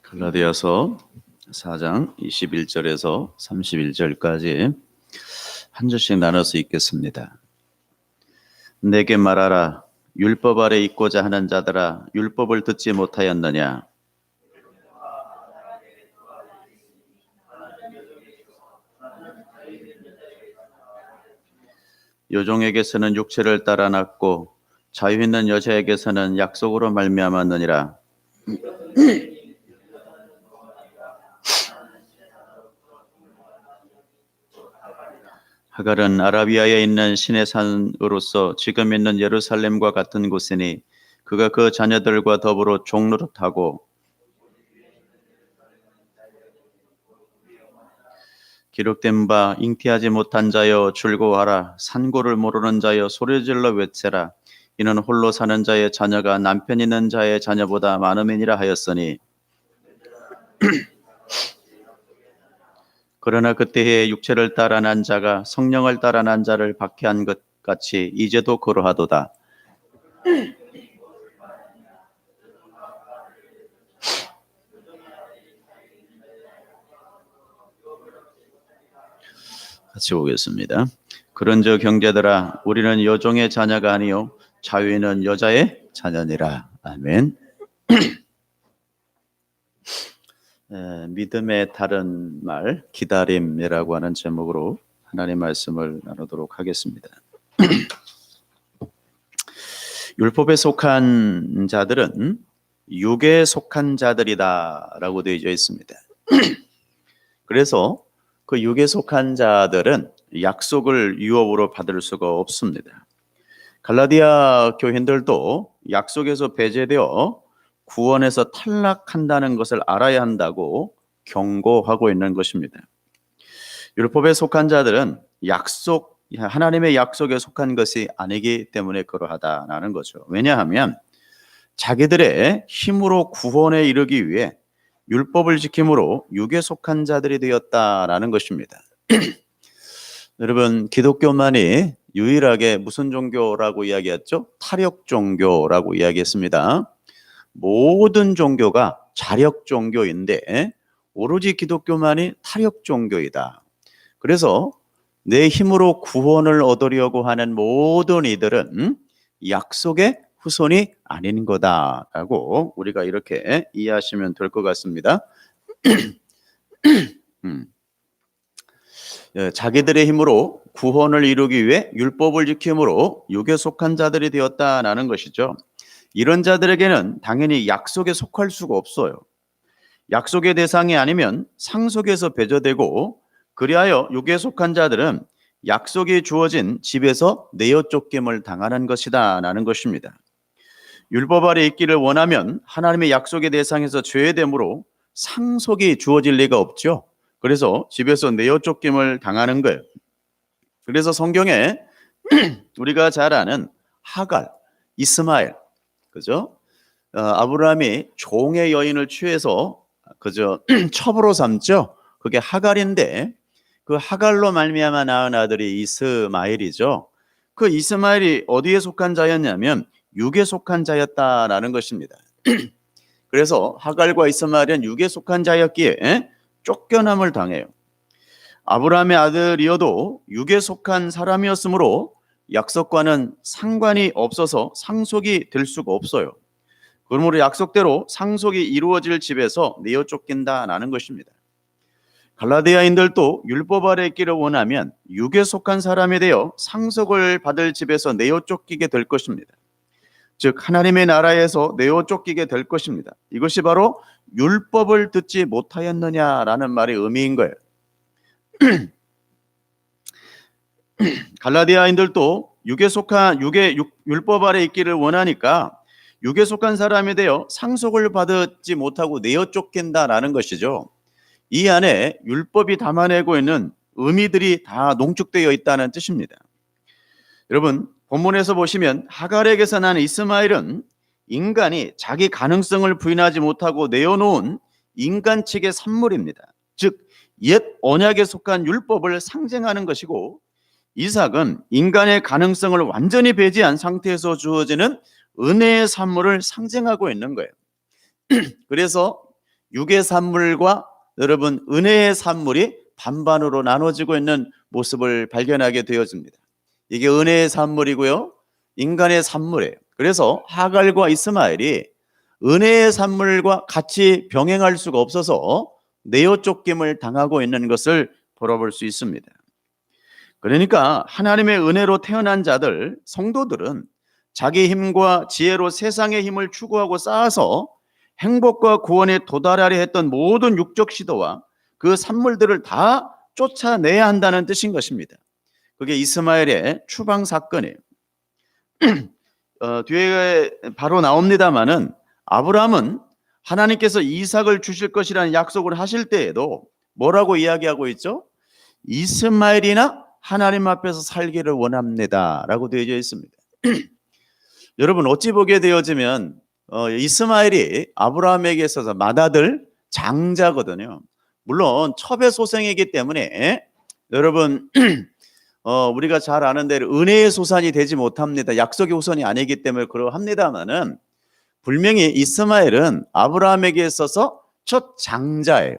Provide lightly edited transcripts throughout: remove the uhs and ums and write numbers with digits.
갈라디아서 4장 21절에서 31절까지 한 절씩 나눠서 읽겠습니다. 내게 말하라. 율법 아래 있고자 하는 자들아, 율법을 듣지 못하였느냐? 여종에게서는 육체를 따라 낳고 자유 있는 여자에게서는 약속으로 말미암았느니라. 하갈은 아라비아에 있는 신의 산으로서 지금 있는 예루살렘과 같은 곳이니 그가 그 자녀들과 더불어 종노릇하고 기록된 바 잉태하지 못한 자여 즐거워하라. 산고를 모르는 자여 소리질러 외쳐라. 이는 홀로 사는 자의 자녀가 남편 있는 자의 자녀보다 많음이니라 하였으니 그러나 그때에 육체를 따라 난 자가 성령을 따라 난 자를 박해한 것 같이 이제도 그러하도다. 같이 보겠습니다. 그런즉 형제들아, 우리는 여종의 자녀가 아니요 자유인은 여자의 자녀니라. 아멘. 믿음의 다른 말, 기다림이라고 하는 제목으로 하나님의 말씀을 나누도록 하겠습니다. 율법에 속한 자들은 육에 속한 자들이다라고 되어 있습니다. 그래서 그 육에 속한 자들은 약속을 유업으로 받을 수가 없습니다. 갈라디아 교인들도 약속에서 배제되어 구원에서 탈락한다는 것을 알아야 한다고 경고하고 있는 것입니다. 율법에 속한 자들은 하나님의 약속에 속한 것이 아니기 때문에 그러하다는 거죠. 왜냐하면 자기들의 힘으로 구원에 이르기 위해 율법을 지킴으로 육에 속한 자들이 되었다라는 것입니다. 여러분, 기독교만이 유일하게 무슨 종교라고 이야기했죠? 타력 종교라고 이야기했습니다. 모든 종교가 자력 종교인데 오로지 기독교만이 타력 종교이다. 그래서 내 힘으로 구원을 얻으려고 하는 모든 이들은 약속의 후손이 아닌 거다라고 우리가 이렇게 이해하시면 될 것 같습니다. 자기들의 힘으로 구원을 이루기 위해 율법을 지킴으로 육에 속한 자들이 되었다라는 것이죠. 이런 자들에게는 당연히 약속에 속할 수가 없어요. 약속의 대상이 아니면 상속에서 배제되고, 그리하여 육에 속한 자들은 약속이 주어진 집에서 내어 쫓김을 당하는 것이다 라는 것입니다. 율법 아래 있기를 원하면 하나님의 약속의 대상에서 제외되므로 상속이 주어질 리가 없죠. 그래서 집에서 내어 쫓김을 당하는 거예요. 그래서 성경에 우리가 잘 아는 하갈, 이스마엘, 그죠? 아브라함이 종의 여인을 취해서 그저 첩으로 삼죠. 그게 하갈인데 그 하갈로 말미암아 낳은 아들이 이스마엘이죠. 그 이스마엘이 어디에 속한 자였냐면 육에 속한 자였다라는 것입니다. 그래서 하갈과 이스마엘은 육에 속한 자였기에 쫓겨남을 당해요. 아브라함의 아들이어도 육에 속한 사람이었으므로 약속과는 상관이 없어서 상속이 될 수가 없어요. 그러므로 약속대로 상속이 이루어질 집에서 내어 쫓긴다라는 것입니다. 갈라디아인들도 율법 아래 있기를 원하면 육에 속한 사람이 되어 상속을 받을 집에서 내어 쫓기게 될 것입니다. 즉 하나님의 나라에서 내어 쫓기게 될 것입니다. 이것이 바로 율법을 듣지 못하였느냐라는 말의 의미인 거예요. 갈라디아인들도 율법 아래 있기를 원하니까 육에 속한 사람이 되어 상속을 받지 못하고 내어 쫓긴다라는 것이죠. 이 안에 율법이 담아내고 있는 의미들이 다 농축되어 있다는 뜻입니다. 여러분, 본문에서 보시면 하갈에게서 난 이스마엘은 인간이 자기 가능성을 부인하지 못하고 내어놓은 인간 측의 산물입니다. 즉 옛 언약에 속한 율법을 상징하는 것이고, 이삭은 인간의 가능성을 완전히 배제한 상태에서 주어지는 은혜의 산물을 상징하고 있는 거예요. 그래서 육의 산물과 여러분 은혜의 산물이 반반으로 나눠지고 있는 모습을 발견하게 되어집니다. 이게 은혜의 산물이고요, 인간의 산물이에요. 그래서 하갈과 이스마엘이 은혜의 산물과 같이 병행할 수가 없어서 내어 쫓김을 당하고 있는 것을 돌아볼 수 있습니다. 그러니까 하나님의 은혜로 태어난 자들, 성도들은 자기 힘과 지혜로 세상의 힘을 추구하고 쌓아서 행복과 구원에 도달하려 했던 모든 육적 시도와 그 산물들을 다 쫓아내야 한다는 뜻인 것입니다. 그게 이스마엘의 추방 사건이에요. 뒤에 바로 나옵니다마는 아브라함은 하나님께서 이삭을 주실 것이라는 약속을 하실 때에도 뭐라고 이야기하고 있죠? 이스마엘이나 하나님 앞에서 살기를 원합니다 라고 되어져 있습니다. 여러분, 어찌 보게 되어지면 이스마엘이 아브라함에게 있어서 맏아들 장자거든요. 물론 첩의 소생이기 때문에 여러분 우리가 잘 아는 대로 은혜의 소산이 되지 못합니다. 약속의 후손이 아니기 때문에 그러합니다마는 분명히 이스마엘은 아브라함에게 있어서 첫 장자예요.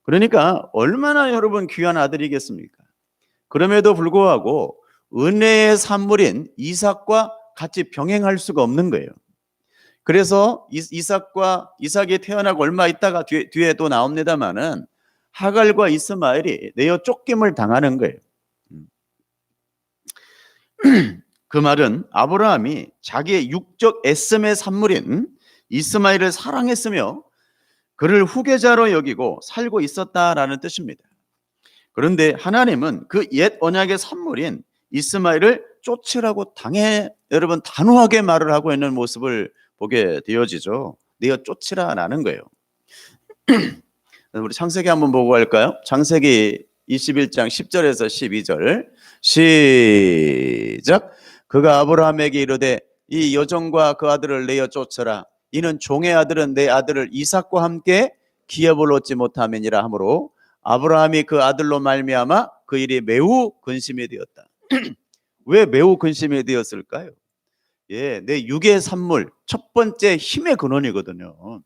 그러니까 얼마나 여러분 귀한 아들이겠습니까? 그럼에도 불구하고 은혜의 산물인 이삭과 같이 병행할 수가 없는 거예요. 그래서 이삭이 태어나고 얼마 있다가 뒤에 또 나옵니다마는 하갈과 이스마엘이 내어 쫓김을 당하는 거예요. 그 말은 아브라함이 자기의 육적 애씀의 산물인 이스마엘을 사랑했으며 그를 후계자로 여기고 살고 있었다라는 뜻입니다. 그런데 하나님은 그 옛 언약의 산물인 이스마엘을 쫓으라고 여러분 단호하게 말을 하고 있는 모습을 보게 되어지죠. 내어 쫓으라는 거예요. 우리 창세기 한번 보고 갈까요? 창세기 21장 10절에서 12절 시작. 그가 아브라함에게 이르되 이 여종과 그 아들을 내어 쫓으라. 이는 종의 아들은 내 아들을 이삭과 함께 기업을 얻지 못함이니라 하므로 아브라함이 그 아들로 말미암아 그 일이 매우 근심이 되었다. 왜 매우 근심이 되었을까요? 내 육의 산물, 첫 번째 힘의 근원이거든요.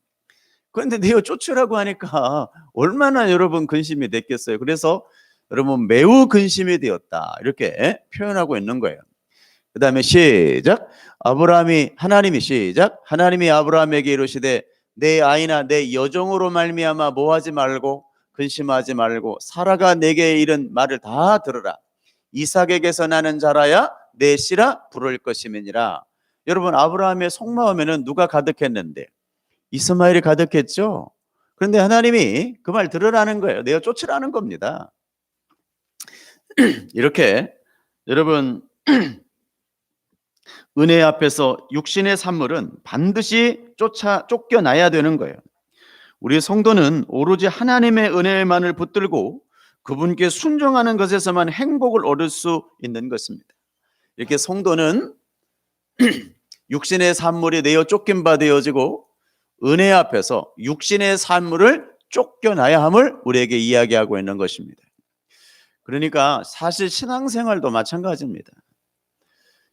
그런데 내어 쫓으라고 하니까 얼마나 여러분 근심이 됐겠어요. 그래서 여러분 매우 근심이 되었다 이렇게 표현하고 있는 거예요. 그 다음에 시작. 하나님이 아브라함에게 이르시되 내 아이나 내 여종으로 말미암아 뭐하지 말고 근심하지 말고 사라가 내게 이른 말을 다 들으라. 이삭에게서 나는 자라야 내 씨라 부를 것임이니라. 여러분, 아브라함의 속마음에는 누가 가득했는데? 이스마엘이 가득했죠. 그런데 하나님이 그 말 들으라는 거예요. 내어 쫓으라는 겁니다. 이렇게 여러분 은혜 앞에서 육신의 산물은 반드시 쫓겨나야 되는 거예요. 우리 성도는 오로지 하나님의 은혜만을 붙들고 그분께 순종하는 것에서만 행복을 얻을 수 있는 것입니다. 이렇게 성도는 육신의 산물이 내어 쫓긴 바 되어지고 은혜 앞에서 육신의 산물을 쫓겨나야 함을 우리에게 이야기하고 있는 것입니다. 그러니까 사실 신앙생활도 마찬가지입니다.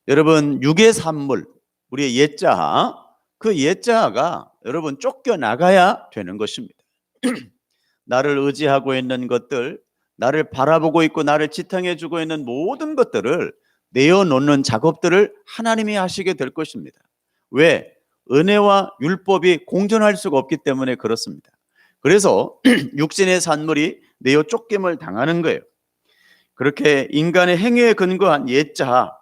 여러분, 육의 산물, 우리의 옛자아, 그 옛자아가 여러분 쫓겨나가야 되는 것입니다. 나를 의지하고 있는 것들, 나를 바라보고 있고 나를 지탱해주고 있는 모든 것들을 내어놓는 작업들을 하나님이 하시게 될 것입니다. 왜? 은혜와 율법이 공존할 수가 없기 때문에 그렇습니다. 그래서 육신의 산물이 내어 쫓김을 당하는 거예요. 그렇게 인간의 행위에 근거한 옛자와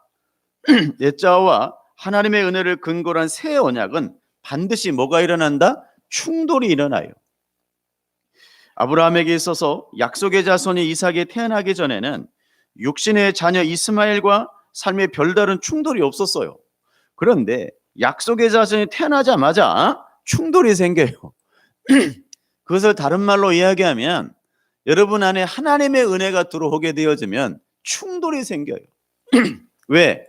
하나님의 은혜를 근거로 한 새 언약은 반드시 뭐가 일어난다? 충돌이 일어나요. 아브라함에게 있어서 약속의 자손이 이삭이 태어나기 전에는 육신의 자녀 이스마엘과 삶의 별다른 충돌이 없었어요. 그런데 약속의 자손이 태어나자마자 충돌이 생겨요. 그것을 다른 말로 이야기하면 여러분 안에 하나님의 은혜가 들어오게 되어지면 충돌이 생겨요. 왜?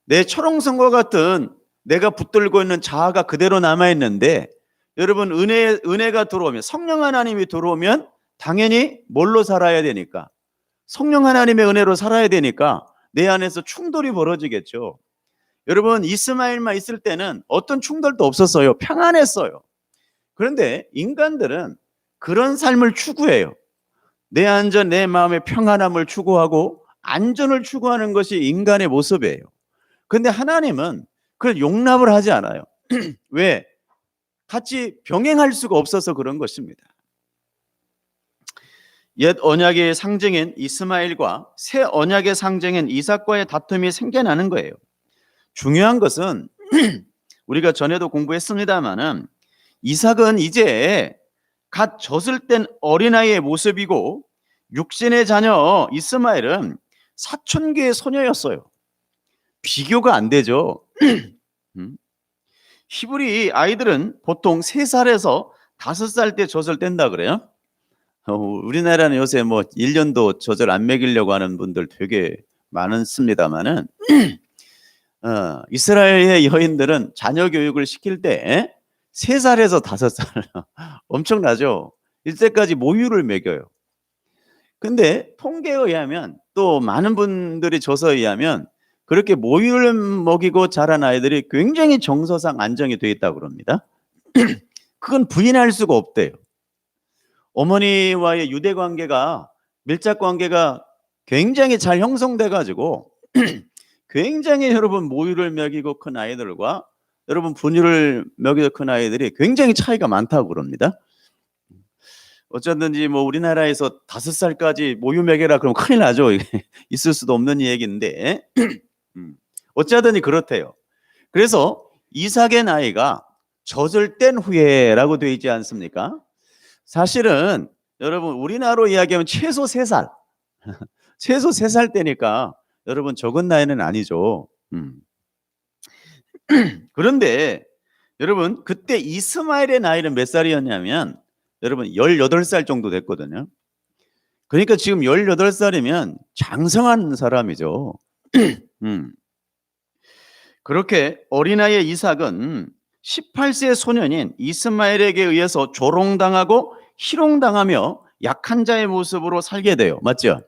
내 철옹성과 같은 내가 붙들고 있는 자아가 그대로 남아있는데 여러분 은혜가 들어오면, 성령 하나님이 들어오면 당연히 뭘로 살아야 되니까? 성령 하나님의 은혜로 살아야 되니까 내 안에서 충돌이 벌어지겠죠. 여러분, 이스마엘만 있을 때는 어떤 충돌도 없었어요. 평안했어요. 그런데 인간들은 그런 삶을 추구해요. 내 안전, 내 마음의 평안함을 추구하고 안전을 추구하는 것이 인간의 모습이에요. 그런데 하나님은 그걸 용납을 하지 않아요. 왜? 같이 병행할 수가 없어서 그런 것입니다. 옛 언약의 상징인 이스마엘과 새 언약의 상징인 이삭과의 다툼이 생겨나는 거예요. 중요한 것은 우리가 전에도 공부했습니다마는 이삭은 이제 갓 젖을 뗀 어린아이의 모습이고 육신의 자녀 이스마엘은 사춘기의 소녀였어요. 비교가 안 되죠. 히브리 아이들은 보통 3살에서 5살 때 젖을 뗀다 그래요. 우리나라는 요새 뭐 1년도 젖을 안 먹이려고 하는 분들 되게 많습니다만은 이스라엘의 여인들은 자녀 교육을 시킬 때 3살에서 5살 엄청나죠. 이때까지 모유를 먹여요. 근데 통계에 의하면 또 많은 분들이 조사에 의하면 그렇게 모유를 먹이고 자란 아이들이 굉장히 정서상 안정이 되어 있다고 그럽니다. 그건 부인할 수가 없대요. 어머니와의 유대 관계가 밀착 관계가 굉장히 잘 형성돼 가지고 굉장히 여러분 모유를 먹이고 큰 아이들과 여러분 분유를 먹이고 큰 아이들이 굉장히 차이가 많다고 그럽니다. 어쩌든지 뭐 우리나라에서 5살까지 모유 먹여라 그러면 큰일 나죠. 있을 수도 없는 얘기인데 어쩌든지 그렇대요. 그래서 이삭의 나이가 젖을 뗀 후에라고 되어 있지 않습니까? 사실은 여러분 우리나라로 이야기하면 최소 3살 최소 3살 때니까 여러분 적은 나이는 아니죠. 그런데 여러분 그때 이스마엘의 나이는 몇 살이었냐면 여러분 18살 정도 됐거든요. 그러니까 지금 18살이면 장성한 사람이죠. 그렇게 어린아이의 이삭은 18세 소년인 이스마엘에게 의해서 조롱당하고 희롱당하며 약한 자의 모습으로 살게 돼요. 맞죠?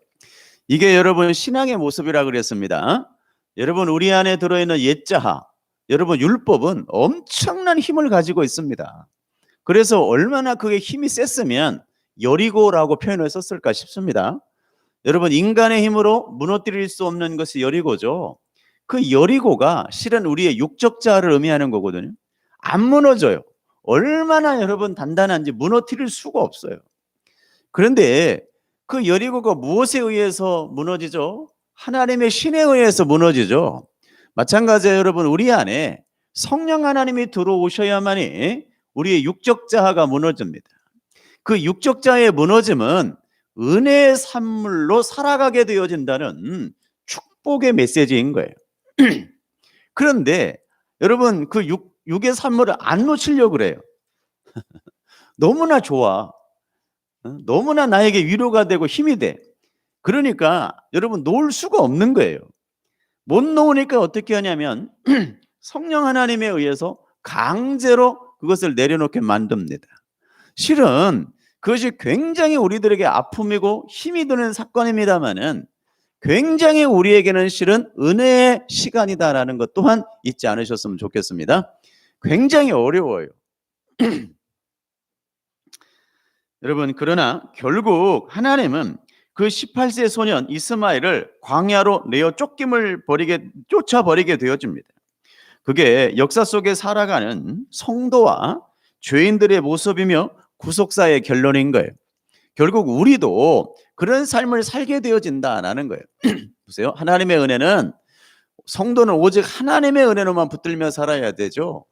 이게 여러분 신앙의 모습이라 그랬습니다. 여러분 우리 안에 들어있는 옛자하, 여러분 율법은 엄청난 힘을 가지고 있습니다. 그래서 얼마나 그게 힘이 셌으면 여리고라고 표현을 썼을까 싶습니다. 여러분 인간의 힘으로 무너뜨릴 수 없는 것이 여리고죠. 그 여리고가 실은 우리의 육적 자아를 의미하는 거거든요. 안 무너져요. 얼마나 여러분 단단한지 무너뜨릴 수가 없어요. 그런데 그 여리고가 무엇에 의해서 무너지죠? 하나님의 신에 의해서 무너지죠. 마찬가지로 여러분 우리 안에 성령 하나님이 들어오셔야만이 우리의 육적 자아가 무너집니다. 그 육적 자아의 무너짐은 은혜의 산물로 살아가게 되어진다는 축복의 메시지인 거예요. 그런데 여러분 그 육의 산물을 안 놓치려고 그래요. 너무나 좋아. 너무나 나에게 위로가 되고 힘이 돼. 그러니까 여러분 놓을 수가 없는 거예요. 못 놓으니까 어떻게 하냐면 성령 하나님에 의해서 강제로 그것을 내려놓게 만듭니다. 실은 그것이 굉장히 우리들에게 아픔이고 힘이 드는 사건입니다만은 굉장히 우리에게는 실은 은혜의 시간이다라는 것 또한 잊지 않으셨으면 좋겠습니다. 굉장히 어려워요. 여러분 그러나 결국 하나님은 그 18세 소년 이스마엘을 광야로 내어 쫓아버리게 되어집니다. 그게 역사 속에 살아가는 성도와 죄인들의 모습이며 구속사의 결론인 거예요. 결국 우리도 그런 삶을 살게 되어진다라는 거예요. 보세요. 하나님의 은혜는 성도는 오직 하나님의 은혜로만 붙들며 살아야 되죠.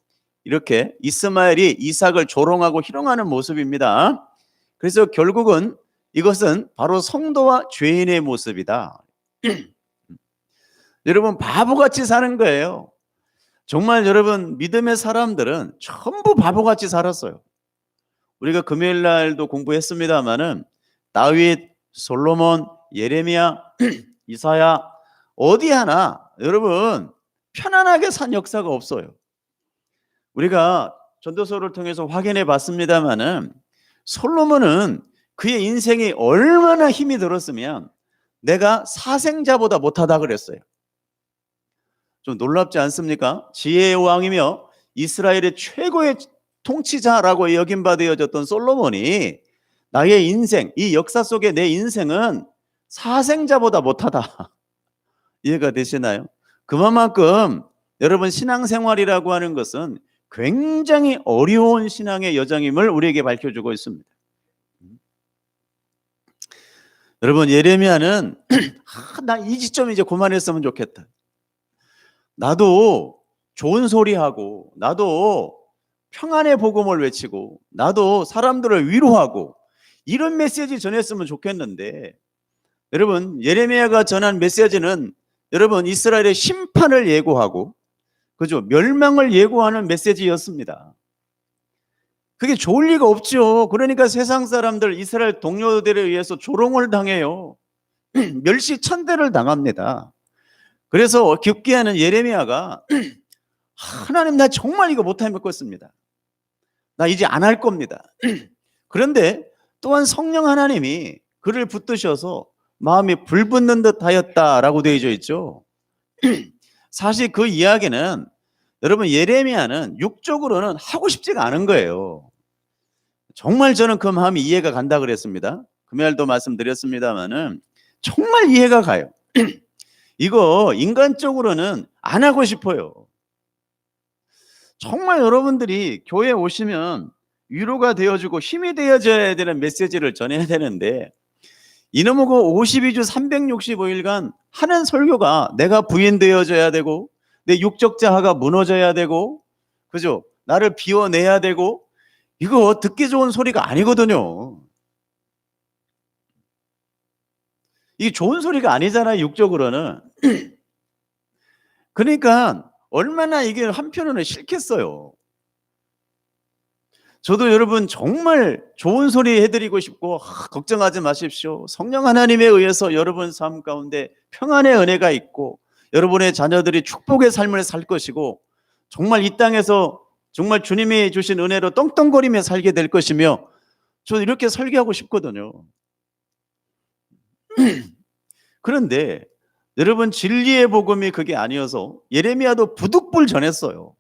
이렇게 이스마엘이 이삭을 조롱하고 희롱하는 모습입니다. 그래서 결국은 이것은 바로 성도와 죄인의 모습이다. 여러분 바보같이 사는 거예요. 정말 여러분 믿음의 사람들은 전부 바보같이 살았어요. 우리가 금요일 날도 공부했습니다마는 다윗, 솔로몬, 예레미야, 이사야 어디 하나 여러분 편안하게 산 역사가 없어요. 우리가 전도서를 통해서 확인해 봤습니다마는 솔로몬은 그의 인생이 얼마나 힘이 들었으면 내가 사생자보다 못하다 그랬어요. 좀 놀랍지 않습니까? 지혜의 왕이며 이스라엘의 최고의 통치자라고 여김바 되어졌던 솔로몬이 나의 인생, 이 역사 속에 내 인생은 사생자보다 못하다. 이해가 되시나요? 그만큼 여러분 신앙생활이라고 하는 것은 굉장히 어려운 신앙의 여정임을 우리에게 밝혀주고 있습니다. 여러분 예레미야는 나 이 지점 이제 그만했으면 좋겠다. 나도 좋은 소리하고 나도 평안의 복음을 외치고 나도 사람들을 위로하고 이런 메시지 전했으면 좋겠는데 여러분 예레미야가 전한 메시지는 여러분 이스라엘의 심판을 예고하고 그죠? 멸망을 예고하는 메시지였습니다. 그게 좋을 리가 없죠. 그러니까 세상 사람들 이스라엘 동료들에 의해서 조롱을 당해요. 멸시천대를 당합니다. 그래서 급기야는 예레미야가 하나님 나 정말 이거 못하겠습니다. 나 이제 안 할 겁니다. 그런데 또한 성령 하나님이 그를 붙드셔서 마음이 불붙는 듯 하였다라고 되어져 있죠. 사실 그 이야기는 여러분 예레미야는 육적으로는 하고 싶지가 않은 거예요. 정말 저는 그 마음이 이해가 간다 그랬습니다. 금요일도 말씀드렸습니다마는 정말 이해가 가요. 이거 인간적으로는 안 하고 싶어요. 정말 여러분들이 교회에 오시면 위로가 되어주고 힘이 되어줘야 되는 메시지를 전해야 되는데 이놈의 52주 365일간 하는 설교가 내가 부인되어져야 되고 내 육적 자아가 무너져야 되고 그죠? 나를 비워내야 되고 이거 듣기 좋은 소리가 아니거든요. 이게 좋은 소리가 아니잖아요, 육적으로는. 그러니까 얼마나 이게 한편으로는 싫겠어요. 저도 여러분 정말 좋은 소리 해드리고 싶고 걱정하지 마십시오. 성령 하나님에 의해서 여러분 삶 가운데 평안의 은혜가 있고 여러분의 자녀들이 축복의 삶을 살 것이고 정말 이 땅에서 정말 주님이 주신 은혜로 떵떵거리며 살게 될 것이며 저 이렇게 설계하고 싶거든요. 그런데 여러분 진리의 복음이 그게 아니어서 예레미야도 부득불 전했어요.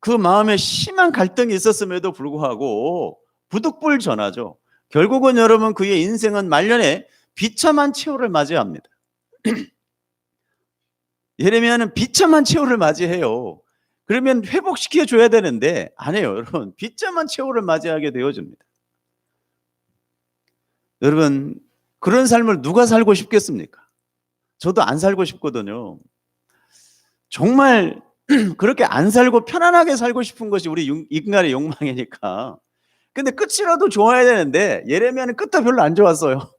그 마음에 심한 갈등이 있었음에도 불구하고 부득불 전하죠. 결국은 여러분 그의 인생은 말년에 비참한 최후를 맞이합니다. 예레미야는 비참한 최후를 맞이해요. 그러면 회복시켜 줘야 되는데 안 해요. 여러분 비참한 최후를 맞이하게 되어집니다. 여러분 그런 삶을 누가 살고 싶겠습니까? 저도 안 살고 싶거든요. 정말 그렇게 안 살고 편안하게 살고 싶은 것이 우리 인간의 욕망이니까. 근데 끝이라도 좋아야 되는데 예레미야는 끝도 별로 안 좋았어요.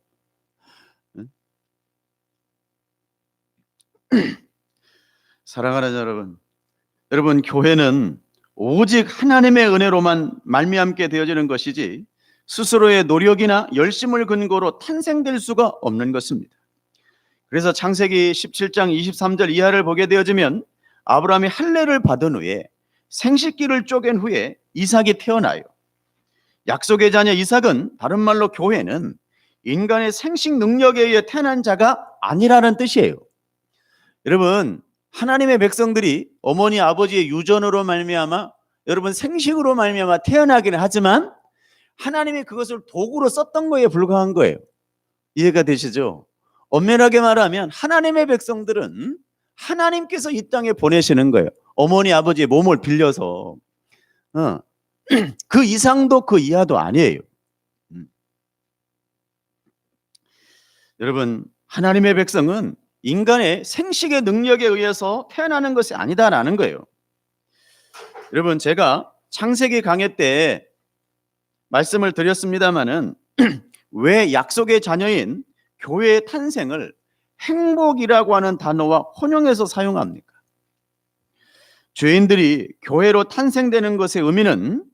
사랑하는 여러분, 여러분 교회는 오직 하나님의 은혜로만 말미암게 되어지는 것이지 스스로의 노력이나 열심을 근거로 탄생될 수가 없는 것입니다. 그래서 창세기 17장 23절 이하를 보게 되어지면 아브라함이 할례를 받은 후에 생식기를 쪼갠 후에 이삭이 태어나요. 약속의 자녀 이삭은 다른 말로 교회는 인간의 생식 능력에 의해 태어난 자가 아니라는 뜻이에요. 여러분 하나님의 백성들이 어머니 아버지의 유전으로 말미암아 여러분 생식으로 말미암아 태어나기는 하지만 하나님이 그것을 도구로 썼던 거에 불과한 거예요. 이해가 되시죠? 엄밀하게 말하면 하나님의 백성들은 하나님께서 이 땅에 보내시는 거예요. 어머니 아버지의 몸을 빌려서 그 이상도 그 이하도 아니에요. 여러분 하나님의 백성은 인간의 생식의 능력에 의해서 태어나는 것이 아니다라는 거예요. 여러분 제가 창세기 강해 때 말씀을 드렸습니다마는 왜 약속의 자녀인 교회의 탄생을 행복이라고 하는 단어와 혼용해서 사용합니까? 죄인들이 교회로 탄생되는 것의 의미는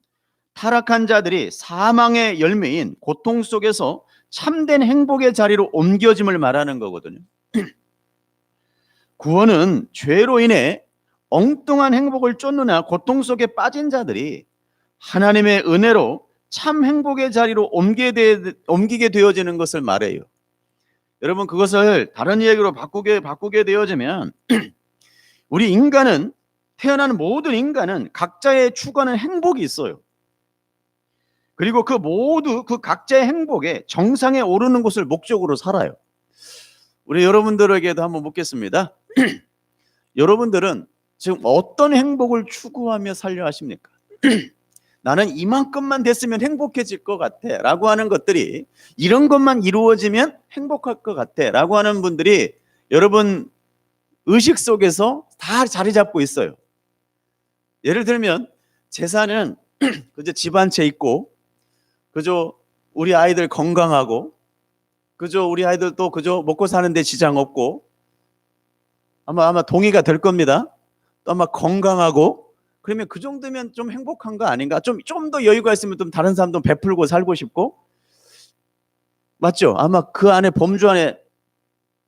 타락한 자들이 사망의 열매인 고통 속에서 참된 행복의 자리로 옮겨짐을 말하는 거거든요. 구원은 죄로 인해 엉뚱한 행복을 쫓느나 고통 속에 빠진 자들이 하나님의 은혜로 참 행복의 자리로 옮기게 되어지는 것을 말해요. 여러분 그것을 다른 얘기로 바꾸게 되어지면 우리 인간은 태어나는 모든 인간은 각자의 추구하는 행복이 있어요. 그리고 그 모두 그 각자의 행복에 정상에 오르는 것을 목적으로 살아요. 우리 여러분들에게도 한번 묻겠습니다. 여러분들은 지금 어떤 행복을 추구하며 살려 하십니까? 나는 이만큼만 됐으면 행복해질 것 같아 라고 하는 것들이, 이런 것만 이루어지면 행복할 것 같아 라고 하는 분들이 여러분 의식 속에서 다 자리 잡고 있어요. 예를 들면 재산은 그저 집 한 채 있고, 그저 우리 아이들 건강하고, 그저 우리 아이들 또 그저 먹고 사는데 지장 없고, 아마 동의가 될 겁니다. 또 아마 건강하고, 그러면 그 정도면 좀 행복한 거 아닌가? 좀 더 여유가 있으면 좀 다른 사람도 베풀고 살고 싶고, 맞죠? 아마 그 안에 범주 안에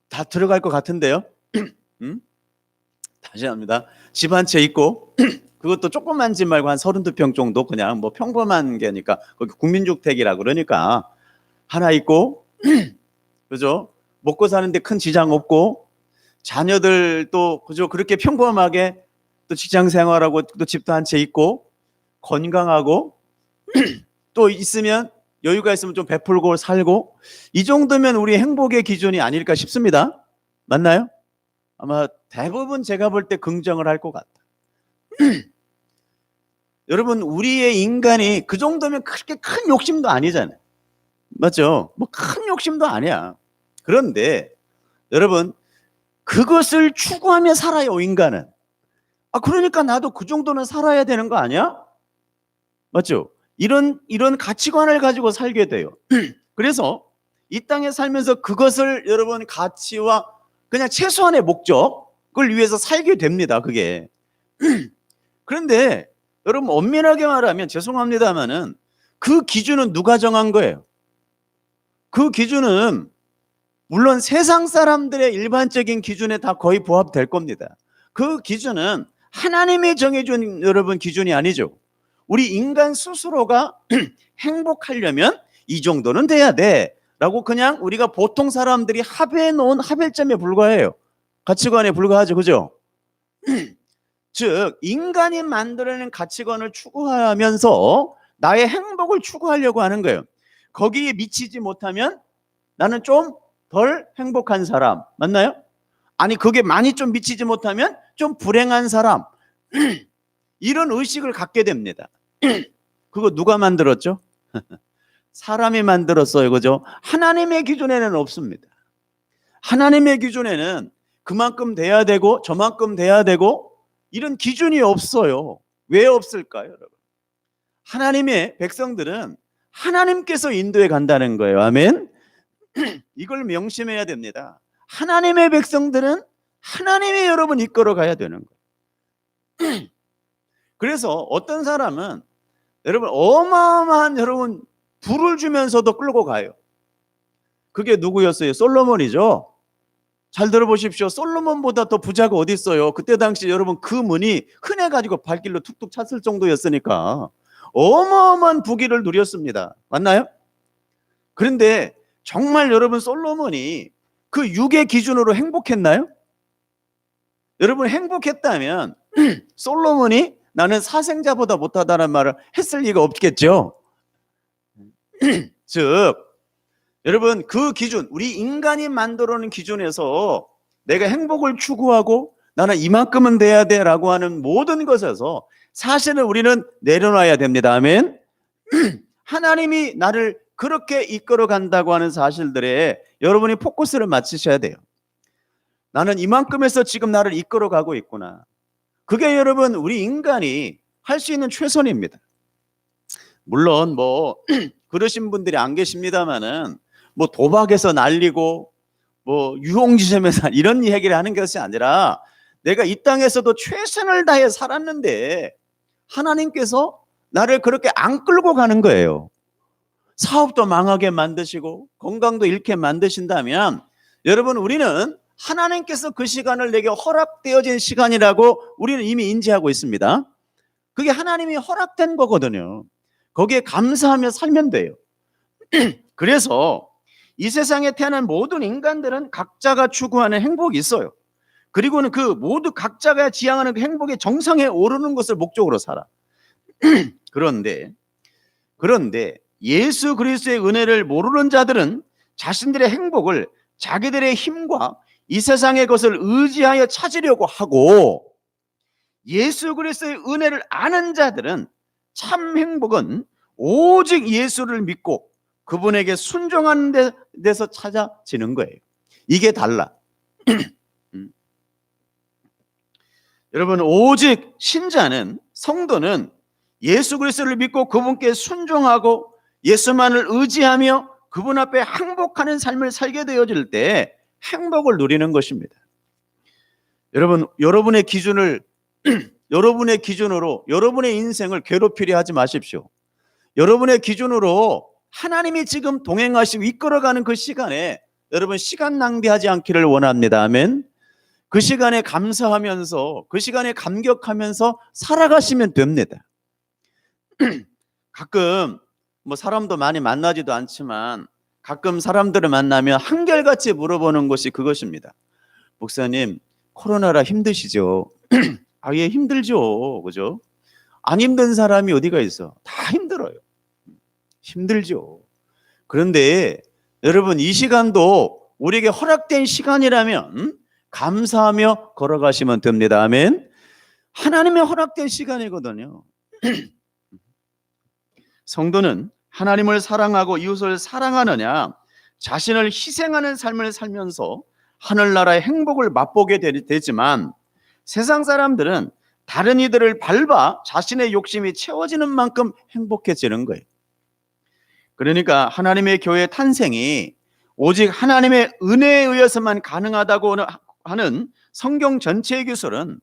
다 들어갈 것 같은데요. 다시 합니다. 집 한 채 있고, 그것도 조그만 집 말고 한 32평 정도, 그냥 뭐 평범한 게니까, 거기 국민주택이라 그러니까 하나 있고, 그죠? 먹고 사는데 큰 지장 없고, 자녀들도 그죠? 그렇게 평범하게 또 직장 생활하고, 또 집도 한 채 있고, 건강하고, 또 있으면 여유가 있으면 좀 베풀고 살고, 이 정도면 우리 행복의 기준이 아닐까 싶습니다. 맞나요? 아마 대부분 제가 볼 때 긍정을 할 것 같다. 여러분, 우리의 인간이 그 정도면 그렇게 큰 욕심도 아니잖아요. 맞죠? 뭐 큰 욕심도 아니야. 그런데 여러분, 그것을 추구하며 살아요, 인간은. 그러니까 나도 그 정도는 살아야 되는 거 아니야? 맞죠? 이런 가치관을 가지고 살게 돼요. 그래서 이 땅에 살면서 그것을 여러분 가치와 그냥 최소한의 목적을 위해서 살게 됩니다, 그게. 그런데 여러분, 엄밀하게 말하면 죄송합니다만은 그 기준은 누가 정한 거예요? 그 기준은 물론 세상 사람들의 일반적인 기준에 다 거의 부합될 겁니다. 그 기준은 하나님이 정해준 여러분 기준이 아니죠. 우리 인간 스스로가 행복하려면 이 정도는 돼야 돼 라고 그냥 우리가 보통 사람들이 합의해 놓은 합의점에 불과해요. 가치관에 불과하죠. 그죠? 즉 인간이 만들어낸 가치관을 추구하면서 나의 행복을 추구하려고 하는 거예요. 거기에 미치지 못하면 나는 좀 덜 행복한 사람, 맞나요? 아니 그게 많이 좀 미치지 못하면 좀 불행한 사람, 이런 의식을 갖게 됩니다. 그거 누가 만들었죠? 사람이 만들었어요. 그죠? 하나님의 기준에는 없습니다. 하나님의 기준에는 그만큼 돼야 되고 저만큼 돼야 되고 이런 기준이 없어요. 왜 없을까요, 여러분? 하나님의 백성들은 하나님께서 인도해 간다는 거예요. 아멘. 이걸 명심해야 됩니다. 하나님의 백성들은 하나님이 여러분 이끌어 가야 되는 거예요. 그래서 어떤 사람은 여러분 어마어마한 여러분 부를 주면서도 끌고 가요. 그게 누구였어요? 솔로몬이죠. 잘 들어보십시오. 솔로몬보다 더 부자가 어디 있어요? 그때 당시 여러분 그 문이 흔해가지고 발길로 툭툭 찼을 정도였으니까 어마어마한 부귀를 누렸습니다. 맞나요? 그런데 정말 여러분 솔로몬이 그 육의 기준으로 행복했나요? 여러분 행복했다면 솔로몬이 나는 사생자보다 못하다는 말을 했을 리가 없겠죠. 즉 여러분 그 기준, 우리 인간이 만들어놓은 기준에서 내가 행복을 추구하고 나는 이만큼은 돼야 돼 라고 하는 모든 것에서 사실은 우리는 내려놔야 됩니다. 아멘. 하나님이 나를 그렇게 이끌어 간다고 하는 사실들에 여러분이 포커스를 맞추셔야 돼요. 나는 이만큼에서 지금 나를 이끌어 가고 있구나. 그게 여러분 우리 인간이 할 수 있는 최선입니다. 물론 뭐 그러신 분들이 안 계십니다만은 뭐 도박에서 날리고 뭐 유흥지점에서 이런 얘기를 하는 것이 아니라 내가 이 땅에서도 최선을 다해 살았는데 하나님께서 나를 그렇게 안 끌고 가는 거예요. 사업도 망하게 만드시고 건강도 잃게 만드신다면 여러분 우리는 하나님께서 그 시간을 내게 허락되어진 시간이라고 우리는 이미 인지하고 있습니다. 그게 하나님이 허락된 거거든요. 거기에 감사하며 살면 돼요. 그래서 이 세상에 태어난 모든 인간들은 각자가 추구하는 행복이 있어요. 그리고는 그 모두 각자가 지향하는 그 행복의 정상에 오르는 것을 목적으로 살아. 그런데 예수 그리스도의 은혜를 모르는 자들은 자신들의 행복을 자기들의 힘과 이 세상의 것을 의지하여 찾으려고 하고, 예수 그리스도의 은혜를 아는 자들은 참 행복은 오직 예수를 믿고 그분에게 순종하는 데서 찾아지는 거예요. 이게 달라. 여러분, 오직 신자는, 성도는 예수 그리스도를 믿고 그분께 순종하고 예수만을 의지하며 그분 앞에 항복하는 삶을 살게 되어질 때 행복을 누리는 것입니다. 여러분, 여러분의 기준으로 여러분의 인생을 괴롭히려 하지 마십시오. 여러분의 기준으로 하나님이 지금 동행하시고 이끌어가는 그 시간에 여러분 시간 낭비하지 않기를 원합니다. 아멘. 그 시간에 감사하면서, 그 시간에 감격하면서 살아가시면 됩니다. 가끔 사람도 많이 만나지도 않지만 가끔 사람들을 만나면 한결같이 물어보는 것이 그것입니다. 목사님, 코로나라 힘드시죠? 예, 힘들죠. 그죠? 안 힘든 사람이 어디가 있어? 다 힘들어요. 힘들죠. 그런데 여러분, 이 시간도 우리에게 허락된 시간이라면 감사하며 걸어가시면 됩니다. 아멘. 하나님의 허락된 시간이거든요. 성도는 하나님을 사랑하고 이웃을 사랑하느냐, 자신을 희생하는 삶을 살면서 하늘나라의 행복을 맛보게 되지만, 세상 사람들은 다른 이들을 밟아 자신의 욕심이 채워지는 만큼 행복해지는 거예요. 그러니까 하나님의 교회 탄생이 오직 하나님의 은혜에 의해서만 가능하다고 하는 성경 전체의 기술은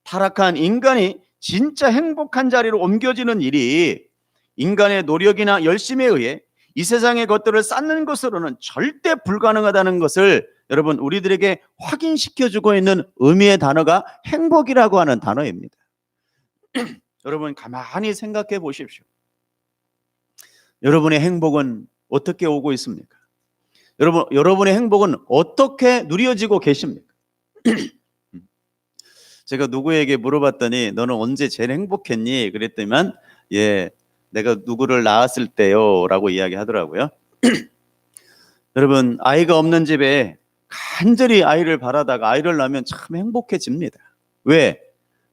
타락한 인간이 진짜 행복한 자리로 옮겨지는 일이 인간의 노력이나 열심에 의해 이 세상의 것들을 쌓는 것으로는 절대 불가능하다는 것을 여러분, 우리들에게 확인시켜주고 있는 의미의 단어가 행복이라고 하는 단어입니다. 여러분, 가만히 생각해 보십시오. 여러분의 행복은 어떻게 오고 있습니까? 여러분의 행복은 어떻게 누려지고 계십니까? 제가 누구에게 물어봤더니 너는 언제 제일 행복했니? 그랬더니만 내가 누구를 낳았을 때요 라고 이야기하더라고요. 여러분, 아이가 없는 집에 간절히 아이를 바라다가 아이를 낳으면 참 행복해집니다. 왜?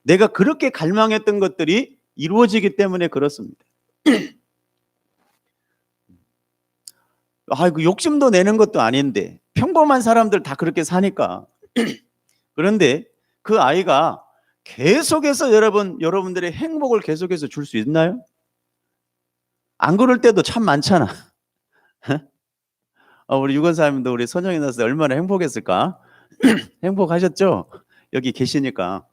내가 그렇게 갈망했던 것들이 이루어지기 때문에 그렇습니다. 그 욕심도 내는 것도 아닌데 평범한 사람들 다 그렇게 사니까. 그런데 그 아이가 계속해서 여러분들의 행복을 계속해서 줄 수 있나요? 안 그럴 때도 참 많잖아. 우리 유건사님도 우리 선영이 낳았을 때 얼마나 행복했을까? 행복하셨죠? 여기 계시니까.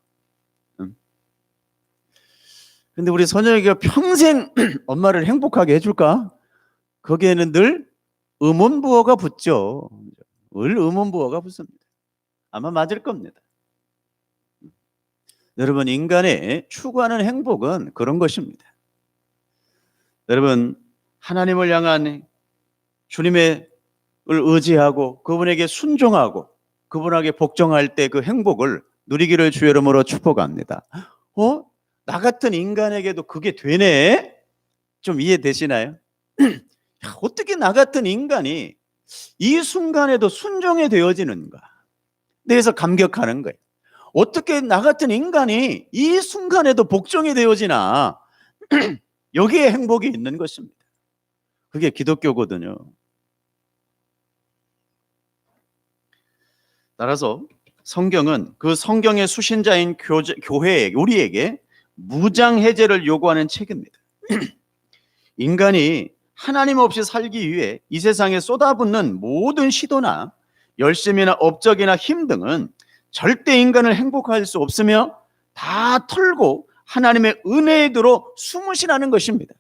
근데 우리 선영이가 평생 엄마를 행복하게 해줄까? 거기에는 늘 의문부호가 붙죠. 늘 의문부호가 붙습니다. 아마 맞을 겁니다. 여러분, 인간의 추구하는 행복은 그런 것입니다. 여러분, 하나님을 향한 주님의 의지하고 그분에게 순종하고 그분에게 복종할 때 그 행복을 누리기를 주의 이름으로 축복합니다. 나 같은 인간에게도 그게 되네? 좀 이해되시나요? 어떻게 나 같은 인간이 이 순간에도 순종이 되어지는가? 그래서 감격하는 거예요. 어떻게 나 같은 인간이 이 순간에도 복종이 되어지나? 여기에 행복이 있는 것입니다. 그게 기독교거든요. 따라서 성경은 그 성경의 수신자인 교회에, 우리에게 무장해제를 요구하는 책입니다. 인간이 하나님 없이 살기 위해 이 세상에 쏟아붓는 모든 시도나 열심이나 업적이나 힘 등은 절대 인간을 행복할 수 없으며 다 털고 하나님의 은혜에 들어 숨으시라는 것입니다.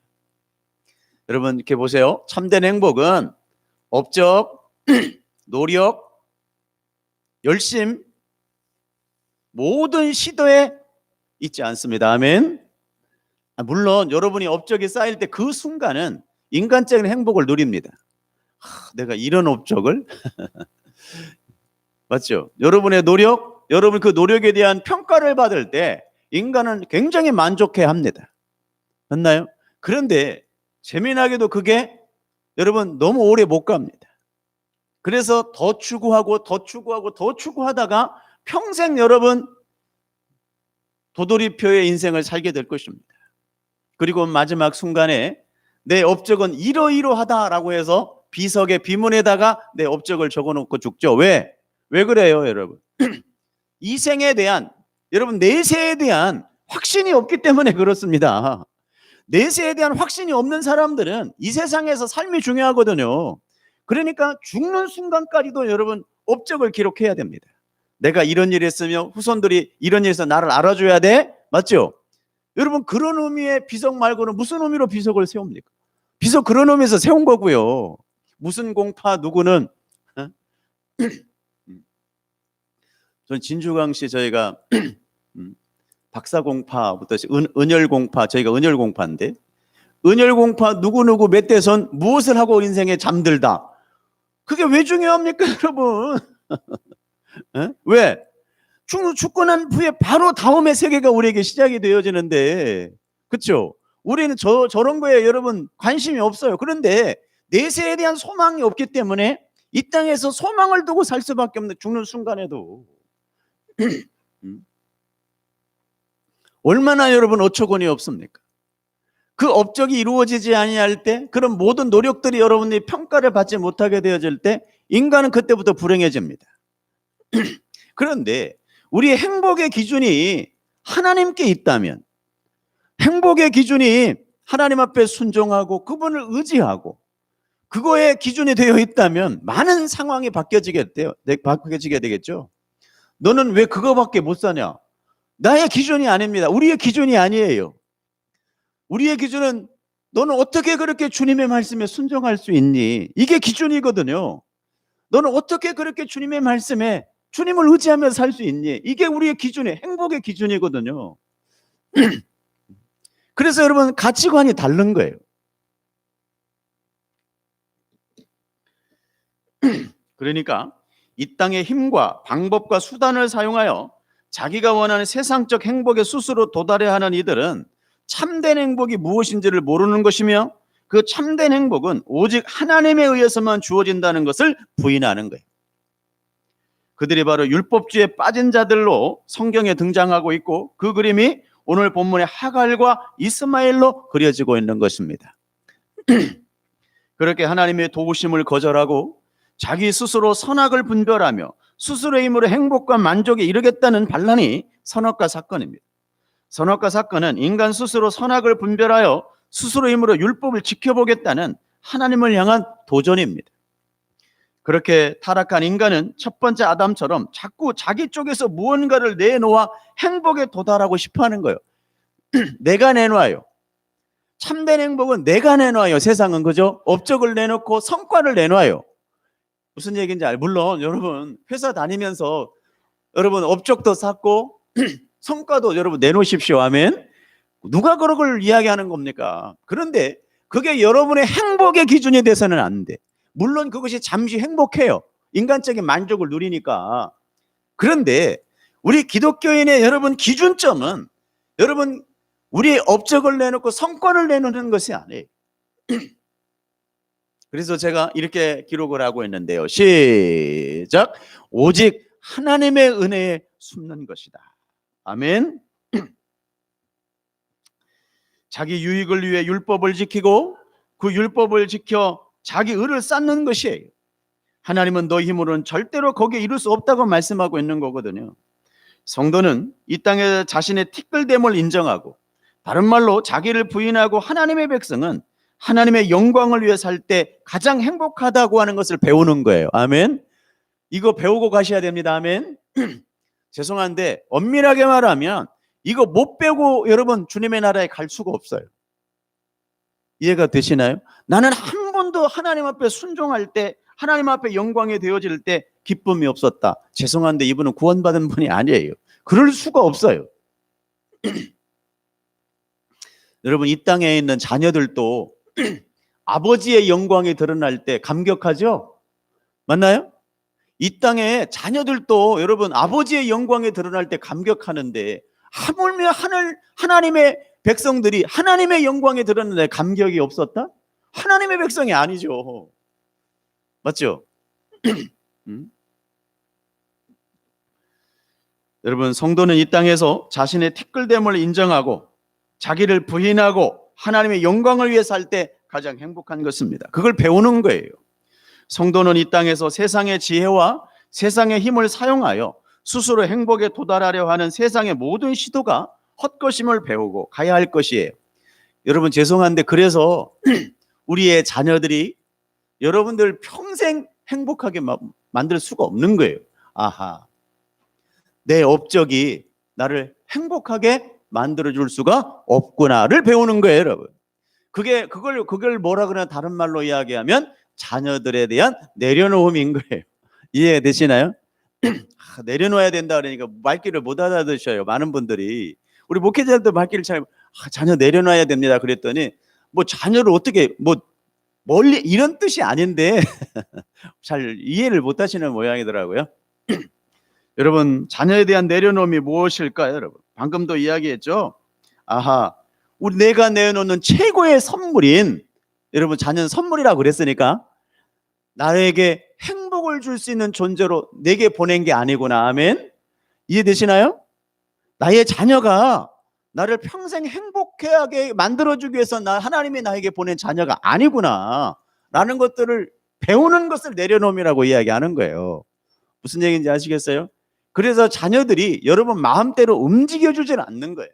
여러분, 이렇게 보세요. 참된 행복은 업적, 노력, 열심, 모든 시도에 있지 않습니다. 아멘. 물론 여러분이 업적이 쌓일 때 그 순간은 인간적인 행복을 누립니다. 내가 이런 업적을 맞죠? 여러분의 노력, 여러분 그 노력에 대한 평가를 받을 때 인간은 굉장히 만족해 합니다. 맞나요? 그런데 재미나게도 그게 여러분 너무 오래 못 갑니다. 그래서 더 추구하고 더 추구하고 더 추구하다가 평생 여러분 도돌이표의 인생을 살게 될 것입니다. 그리고 마지막 순간에 내 업적은 이러이러하다라고 해서 비석의 비문에다가 내 업적을 적어놓고 죽죠. 왜? 왜 그래요, 여러분? 이 생에 대한, 여러분 내세에 대한 확신이 없기 때문에 그렇습니다. 내세에 대한 확신이 없는 사람들은 이 세상에서 삶이 중요하거든요. 그러니까 죽는 순간까지도 여러분 업적을 기록해야 됩니다. 내가 이런 일 했으며 후손들이 이런 일에서 나를 알아줘야 돼. 맞죠? 여러분 그런 의미의 비석 말고는 무슨 의미로 비석을 세웁니까? 비석 그런 의미에서 세운 거고요. 무슨 공파 누구는 전 진주광씨 저희가 박사공파부터 은혈공파, 저희가 은혈공파인데 은혈공파 누구누구 몇 대선 무엇을 하고 인생에 잠들다. 그게 왜 중요합니까 여러분? 왜? 죽고 난 후에 바로 다음의 세계가 우리에게 시작이 되어지는데, 그렇죠? 우리는 저런 거에 여러분 관심이 없어요. 그런데 내세에 대한 소망이 없기 때문에 이 땅에서 소망을 두고 살 수밖에 없는, 죽는 순간에도 얼마나 여러분 어처구니 없습니까? 그 업적이 이루어지지 아니할 때, 그런 모든 노력들이 여러분이 평가를 받지 못하게 되어질 때 인간은 그때부터 불행해집니다. 그런데 우리의 행복의 기준이 하나님께 있다면, 행복의 기준이 하나님 앞에 순종하고 그분을 의지하고 그거에 기준이 되어 있다면 많은 상황이 바뀌어지게 되겠죠. 너는 왜 그거밖에 못 사냐? 나의 기준이 아닙니다. 우리의 기준이 아니에요. 우리의 기준은 너는 어떻게 그렇게 주님의 말씀에 순종할 수 있니? 이게 기준이거든요. 너는 어떻게 그렇게 주님의 말씀에 주님을 의지하며 살 수 있니? 이게 우리의 기준이, 행복의 기준이거든요. 그래서 여러분 가치관이 다른 거예요. 그러니까 이 땅의 힘과 방법과 수단을 사용하여 자기가 원하는 세상적 행복에 스스로 도달해야 하는 이들은 참된 행복이 무엇인지를 모르는 것이며, 그 참된 행복은 오직 하나님에 의해서만 주어진다는 것을 부인하는 거예요. 그들이 바로 율법주의에 빠진 자들로 성경에 등장하고 있고, 그 그림이 오늘 본문의 하갈과 이스마엘로 그려지고 있는 것입니다. 그렇게 하나님의 도우심을 거절하고 자기 스스로 선악을 분별하며 스스로의 힘으로 행복과 만족에 이르겠다는 반란이 선악과 사건입니다. 선악과 사건은 인간 스스로 선악을 분별하여 스스로의 힘으로 율법을 지켜보겠다는 하나님을 향한 도전입니다. 그렇게 타락한 인간은 첫 번째 아담처럼 자꾸 자기 쪽에서 무언가를 내놓아 행복에 도달하고 싶어하는 거예요. 내가 내놔요. 참된 행복은 내가 내놔요. 세상은, 그죠? 업적을 내놓고 성과를 내놔요. 무슨 얘기인지 물론 여러분 회사 다니면서 여러분 업적도 쌓고 성과도 여러분 내놓으십시오. 아멘. 누가 그런 걸 이야기하는 겁니까? 그런데 그게 여러분의 행복의 기준이 돼서는 안 돼. 물론 그것이 잠시 행복해요. 인간적인 만족을 누리니까. 그런데 우리 기독교인의 여러분 기준점은 여러분 우리의 업적을 내놓고 성과를 내놓는 것이 아니에요. 그래서 제가 이렇게 기록을 하고 있는데요. 시작. 오직 하나님의 은혜에 숨는 것이다. 아멘. 자기 유익을 위해 율법을 지키고 그 율법을 지켜 자기 의를 쌓는 것이에요. 하나님은 너 힘으로는 절대로 거기에 이룰 수 없다고 말씀하고 있는 거거든요. 성도는 이 땅에 자신의 티끌됨을 인정하고, 다른 말로 자기를 부인하고 하나님의 백성은 하나님의 영광을 위해 살 때 가장 행복하다고 하는 것을 배우는 거예요. 아멘. 이거 배우고 가셔야 됩니다. 아멘. 죄송한데 엄밀하게 말하면 이거 못 배우고 여러분 주님의 나라에 갈 수가 없어요. 이해가 되시나요? 나는 한 번도 하나님 앞에 순종할 때, 하나님 앞에 영광이 되어질 때 기쁨이 없었다. 죄송한데 이분은 구원받은 분이 아니에요. 그럴 수가 없어요. 여러분 이 땅에 있는 자녀들도 아버지의 영광이 드러날 때 감격하죠? 맞나요? 이 땅에 자녀들도 여러분 아버지의 영광이 드러날 때 감격하는데, 하물며 하나님의 백성들이 하나님의 영광에 드러났는데 감격이 없었다? 하나님의 백성이 아니죠. 맞죠? 여러분, 성도는 이 땅에서 자신의 티끌됨을 인정하고 자기를 부인하고 하나님의 영광을 위해 살 때 가장 행복한 것입니다. 그걸 배우는 거예요. 성도는 이 땅에서 세상의 지혜와 세상의 힘을 사용하여 스스로 행복에 도달하려 하는 세상의 모든 시도가 헛것임을 배우고 가야 할 것이에요. 여러분, 죄송한데 그래서 우리의 자녀들이 여러분들 평생 행복하게 만들 수가 없는 거예요. 아하, 내 업적이 나를 행복하게 만들어줄 수가 없구나를 배우는 거예요, 여러분. 그걸 뭐라 그러나 다른 말로 이야기하면 자녀들에 대한 내려놓음인 거예요. 이해되시나요? 내려놓아야 된다 그러니까 말귀를 못 알아듣셔요. 많은 분들이. 우리 목회자들도 말귀를 잘 자녀 내려놔야 됩니다. 그랬더니 뭐 자녀를 어떻게 뭐 멀리 이런 뜻이 아닌데 잘 이해를 못 하시는 모양이더라고요. 여러분, 자녀에 대한 내려놓음이 무엇일까요, 여러분? 방금도 이야기했죠. 아하, 우리 내가 내놓는 최고의 선물인, 여러분, 자녀는 선물이라고 그랬으니까 나에게 행복을 줄 수 있는 존재로 내게 보낸 게 아니구나. 아멘. 이해되시나요? 나의 자녀가 나를 평생 행복하게 만들어주기 위해서 하나님이 나에게 보낸 자녀가 아니구나 라는 것들을 배우는 것을 내려놓음이라고 이야기하는 거예요. 무슨 얘기인지 아시겠어요? 그래서 자녀들이 여러분 마음대로 움직여주지는 않는 거예요.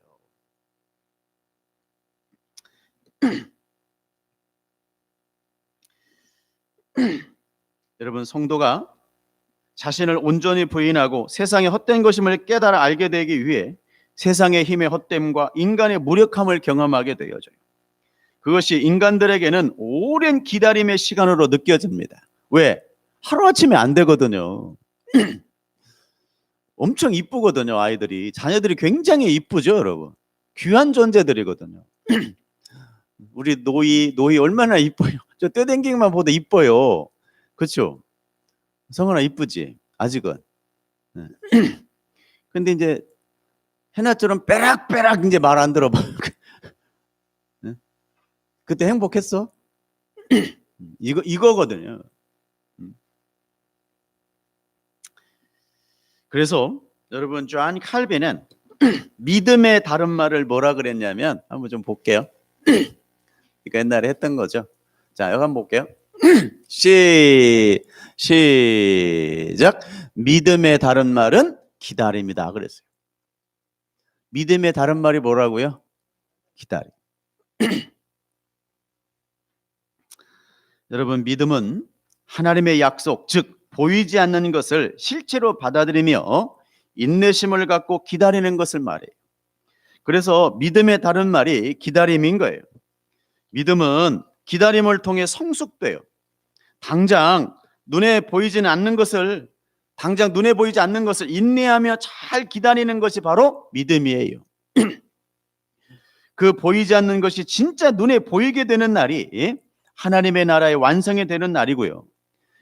여러분, 성도가 자신을 온전히 부인하고 세상의 헛된 것임을 깨달아 알게 되기 위해 세상의 힘의 헛됨과 인간의 무력함을 경험하게 되어져요. 그것이 인간들에게는 오랜 기다림의 시간으로 느껴집니다. 왜? 하루아침에 안 되거든요. 엄청 이쁘거든요, 아이들이. 자녀들이 굉장히 이쁘죠, 여러분. 귀한 존재들이거든요. 우리 노이 얼마나 이뻐요. 저 떼댕기기만 보다 이뻐요. 그렇죠? 성은아 이쁘지? 아직은. 근데 이제 해나처럼 빼락빼락 이제 말 안 들어봐. 그때 행복했어? 이거거든요. 그래서 여러분, 존 칼빈은 믿음의 다른 말을 뭐라 그랬냐면 한번 좀 볼게요. 그러니까 옛날에 했던 거죠. 자, 여기 한번 볼게요. 시작. 믿음의 다른 말은 기다림이다 그랬어요. 믿음의 다른 말이 뭐라고요? 기다림. 여러분, 믿음은 하나님의 약속, 즉 보이지 않는 것을 실체로 받아들이며 인내심을 갖고 기다리는 것을 말해요. 그래서 믿음의 다른 말이 기다림인 거예요. 믿음은 기다림을 통해 성숙돼요. 당장 눈에 보이지 않는 것을 인내하며 잘 기다리는 것이 바로 믿음이에요. 그 보이지 않는 것이 진짜 눈에 보이게 되는 날이 하나님의 나라의 완성이 되는 날이고요.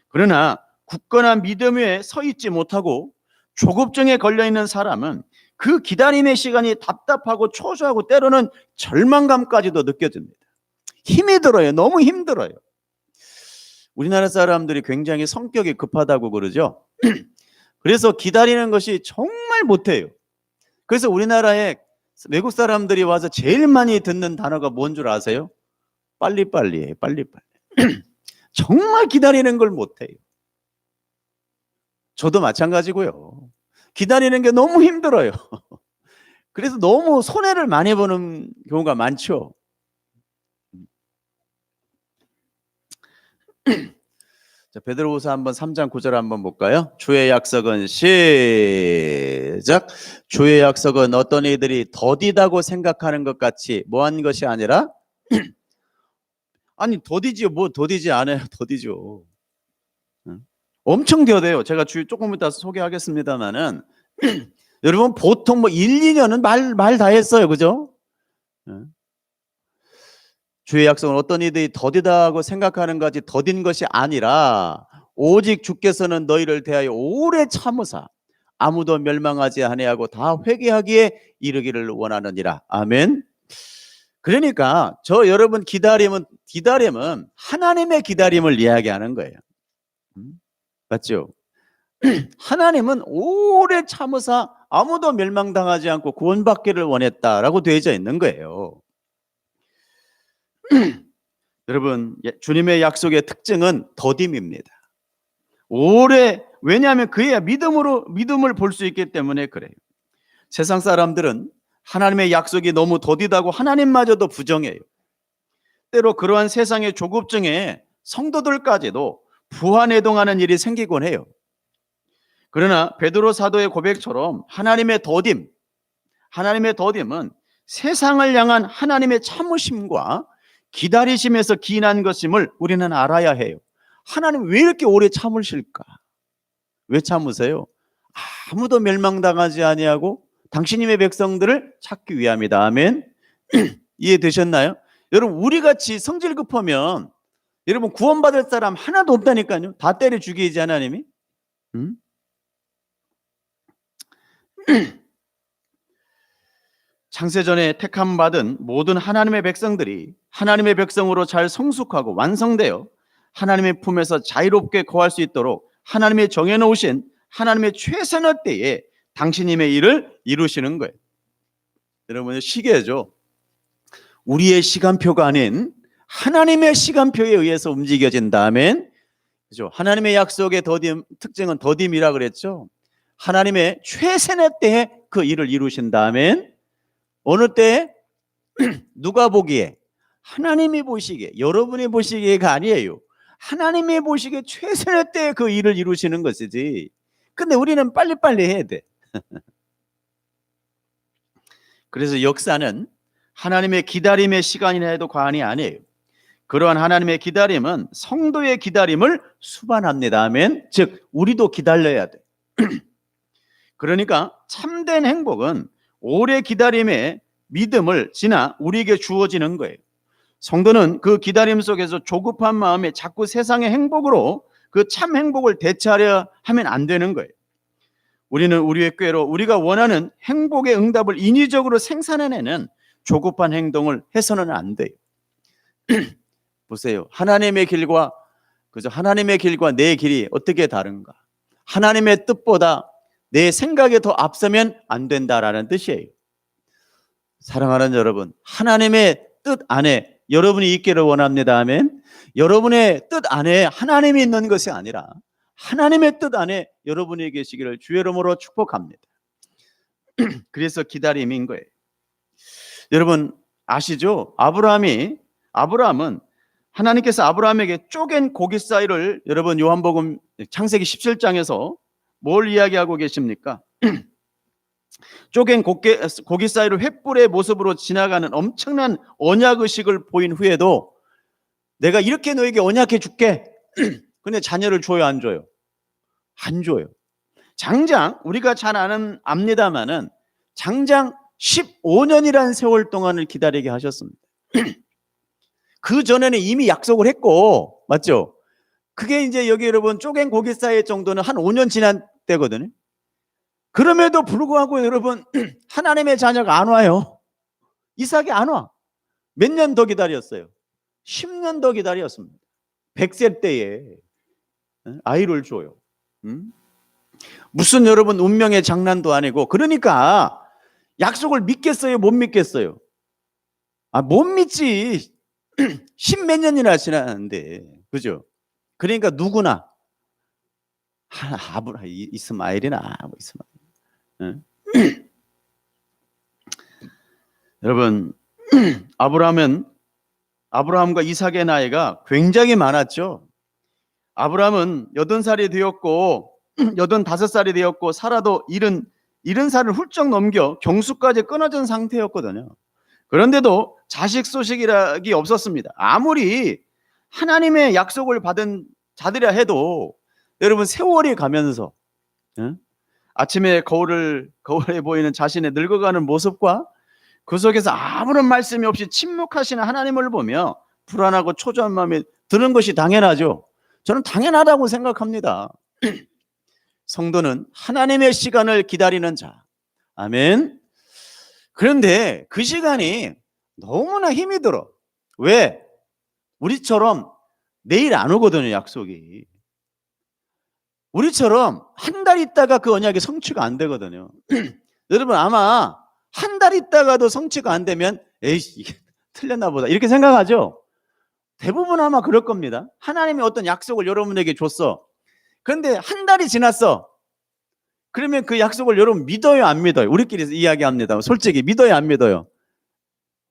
그러나 굳건한 믿음 위에 서 있지 못하고 조급증에 걸려있는 사람은 그 기다림의 시간이 답답하고 초조하고 때로는 절망감까지도 느껴집니다. 힘이 들어요. 너무 힘들어요. 우리나라 사람들이 굉장히 성격이 급하다고 그러죠. 그래서 기다리는 것이 정말 못해요. 그래서 우리나라에 외국 사람들이 와서 제일 많이 듣는 단어가 뭔 줄 아세요? 빨리빨리예요. 빨리빨리. 정말 기다리는 걸 못해요. 저도 마찬가지고요. 기다리는 게 너무 힘들어요. 그래서 너무 손해를 많이 보는 경우가 많죠. 자, 베드로후서 한번 3장 9절 한번 볼까요? 주의 약속은 시작. 주의 약속은 어떤 이들이 더디다고 생각하는 것 같이 뭐한 것이 아니라 아니 더디지요. 뭐 더디지 않아요. 더디죠. 엄청 더뎌요. 제가 조금 이따 소개하겠습니다만은 여러분 보통 뭐 1, 2년은 말 다 했어요. 그죠? 주의 약속은 어떤 이들이 더디다고 생각하는 것이 더딘 것이 아니라 오직 주께서는 너희를 대하여 오래 참으사 아무도 멸망하지 아니하고 다 회개하기에 이르기를 원하느니라. 아멘. 그러니까 저 여러분 기다림은 하나님의 기다림을 이야기하는 거예요. 맞죠? 하나님은 오래 참으사 아무도 멸망당하지 않고 구원받기를 원했다라고 되어져 있는 거예요. 여러분, 주님의 약속의 특징은 더딤입니다. 왜냐하면 그의 믿음을 볼 수 있기 때문에 그래요. 세상 사람들은 하나님의 약속이 너무 더디다고 하나님마저도 부정해요. 때로 그러한 세상의 조급증에 성도들까지도 부안해동하는 일이 생기곤 해요. 그러나 베드로 사도의 고백처럼 하나님의 더딤은 세상을 향한 하나님의 참으심과 기다리심에서 기인한 것임을 우리는 알아야 해요. 하나님 왜 이렇게 오래 참으실까? 왜 참으세요? 아무도 멸망당하지 아니하고 당신님의 백성들을 찾기 위함이다. 아멘. 이해되셨나요? 여러분, 우리 같이 성질 급하면 여러분 구원받을 사람 하나도 없다니까요. 다 때려 죽이지 하나님이. 창세전에 택함 받은 모든 하나님의 백성들이 하나님의 백성으로 잘 성숙하고 완성되어 하나님의 품에서 자유롭게 거할 수 있도록 하나님의 정해놓으신 하나님의 최선의 때에 당신님의 일을 이루시는 거예요. 여러분, 시계죠. 우리의 시간표가 아닌 하나님의 시간표에 의해서 움직여진다면, 그죠? 하나님의 약속의 특징은 더딤이라 그랬죠. 하나님의 최선의 때에 그 일을 이루신다면, 어느 때에? 누가 보기에? 하나님이 보시기에, 여러분이 보시기에가 아니에요. 하나님이 보시기에 최선의 때에 그 일을 이루시는 것이지. 근데 우리는 빨리빨리 해야 돼. 그래서 역사는 하나님의 기다림의 시간이나 해도 과언이 아니에요. 그러한 하나님의 기다림은 성도의 기다림을 수반합니다. 아멘. 즉 우리도 기다려야 돼. 그러니까 참된 행복은 오래 기다림의 믿음을 지나 우리에게 주어지는 거예요. 성도는 그 기다림 속에서 조급한 마음에 자꾸 세상의 행복으로 그 참 행복을 대체하려 하면 안 되는 거예요. 우리는 우리의 꾀로 우리가 원하는 행복의 응답을 인위적으로 생산해내는 조급한 행동을 해서는 안 돼요. 보세요. 하나님의 길과 내 길이 어떻게 다른가? 하나님의 뜻보다 내 생각에 더 앞서면 안 된다라는 뜻이에요. 사랑하는 여러분, 하나님의 뜻 안에 여러분이 있기를 원합니다. 아멘. 여러분의 뜻 안에 하나님이 있는 것이 아니라 하나님의 뜻 안에 여러분이 계시기를 주의 이름으로 축복합니다. 그래서 기다림인 거예요. 여러분 아시죠? 아브라함은 하나님께서 아브라함에게 쪼갠 고기 사이를, 여러분 요한복음 창세기 17장에서 뭘 이야기하고 계십니까? 쪼갠 고기 사이를 횃불의 모습으로 지나가는 엄청난 언약의식을 보인 후에도 내가 이렇게 너에게 언약해 줄게. 근데 자녀를 줘요, 안 줘요? 안 줘요. 장장 우리가 잘 압니다마는 장장 15년이라는 세월 동안을 기다리게 하셨습니다. 그 전에는 이미 약속을 했고, 맞죠? 그게 이제 여기 여러분 쪼갠 고기 사이 정도는 한 5년 지난 때거든요. 그럼에도 불구하고 여러분 하나님의 자녀가 안 와요. 이삭이 안 와. 몇 년 더 기다렸어요? 10년 더 기다렸습니다. 100세 때에 아이를 줘요. 무슨 여러분 운명의 장난도 아니고, 그러니까 약속을 믿겠어요, 못 믿겠어요? 못 믿지. 10몇 년이나 지났는데, 그죠? 그러니까 누구나 이스마엘이나 여러분 아브라함과 이삭의 나이가 굉장히 많았죠. 아브라함은 80살이 되었고 85살이 되었고 사라도 70살을 훌쩍 넘겨 경수까지 끊어진 상태였거든요. 그런데도 자식 소식이라기 없었습니다. 아무리 하나님의 약속을 받은 자들이라 해도 여러분 세월이 가면서 아침에 거울에 보이는 자신의 늙어가는 모습과 그 속에서 아무런 말씀이 없이 침묵하시는 하나님을 보며 불안하고 초조한 마음이 드는 것이 당연하죠. 저는 당연하다고 생각합니다. 성도는 하나님의 시간을 기다리는 자. 아멘. 그런데 그 시간이 너무나 힘이 들어. 왜? 우리처럼 내일 안 오거든요, 약속이. 우리처럼 한 달 있다가 그 언약이 성취가 안 되거든요. 여러분 아마 한 달 있다가도 성취가 안 되면 에이씨 이게 틀렸나 보다 이렇게 생각하죠. 대부분 아마 그럴 겁니다. 하나님이 어떤 약속을 여러분에게 줬어. 그런데 한 달이 지났어. 그러면 그 약속을 여러분 믿어요, 안 믿어요? 우리끼리 이야기합니다. 솔직히 믿어요, 안 믿어요?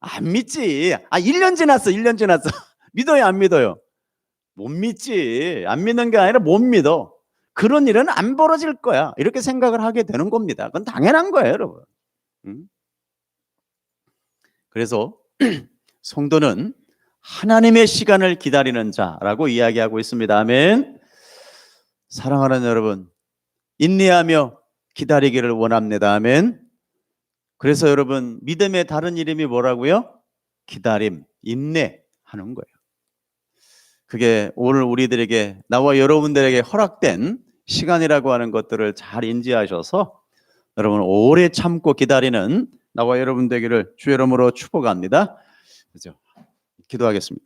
안 믿지. 1년 지났어. 1년 지났어. 믿어요, 안 믿어요? 못 믿지. 안 믿는 게 아니라 못 믿어. 그런 일은 안 벌어질 거야. 이렇게 생각을 하게 되는 겁니다. 그건 당연한 거예요, 여러분. 그래서 성도는 하나님의 시간을 기다리는 자라고 이야기하고 있습니다. 아멘. 사랑하는 여러분, 인내하며 기다리기를 원합니다. 아멘. 그래서 여러분, 믿음의 다른 이름이 뭐라고요? 기다림, 인내하는 거예요. 그게 오늘 우리들에게, 나와 여러분들에게 허락된 시간이라고 하는 것들을 잘 인지하셔서 여러분 오래 참고 기다리는 나와 여러분 되기를 주의 이름으로 축복합니다. 그죠? 기도하겠습니다.